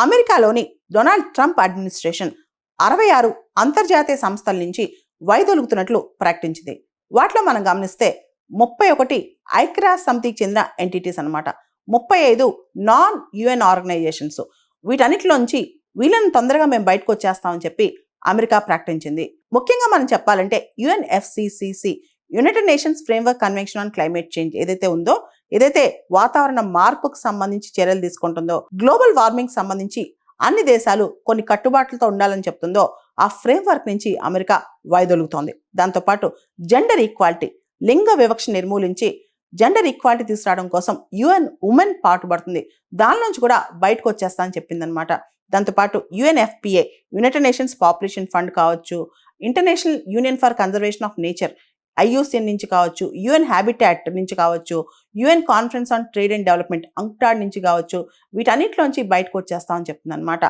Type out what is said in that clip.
అమెరికాలోని Donald Trump administration 66 అంతర్జాతీయ సంస్థల నుంచి వైదొలుగుతున్నట్లు ప్రకటించింది. వాటిలో మనం గమనిస్తే 31 ఐక్యరాజ్య సమితికి చెందిన ఎంటిటీస్ అన్నమాట, 35 నాన్ యుఎన్ ఆర్గనైజేషన్స్. వీటన్నిటిలోంచి వీళ్ళని తొందరగా మేము బయటకు వచ్చేస్తామని చెప్పి అమెరికా ప్రకటించింది. ముఖ్యంగా మనం చెప్పాలంటే UNFCCC, United nations framework convention on climate change ఏదైతే ఉందో, ఏదైతే వాతావరణ మార్పుకు సంబంధించి చర్యలు తీసుకుంటుందో, గ్లోబల్ వార్మింగ్ సంబంధించి అన్ని దేశాలు కొన్ని కట్టుబాట్లతో ఉండాలని చెప్తుందో, ఆ ఫ్రేమ్వర్క్ నుంచి అమెరికా వైదొలుగుతోంది. దాంతోపాటు జెండర్ ఈక్వాలిటీ, లింగ వివక్ష నిర్మూలించి జెండర్ ఈక్వాలిటీ తీసుకురావడం కోసం యుఎన్ ఉమెన్ పాటుపడుతుంది. దాని నుంచి కూడా బయటకు వచ్చేస్తా అని చెప్పిందనమాట. దాంతోపాటు UNFPA, United Nations Population Fund కావచ్చు, International Union for Conservation of Nature IUCN నుంచి కావచ్చు, యుఎన్ హ్యాబిటాట్ నుంచి కావచ్చు, UN Conference on Trade and Development UNCTAD నుంచి కావచ్చు, వీటన్నిటిలోంచి బయటకు వచ్చేస్తామని చెప్తుంది అనమాట.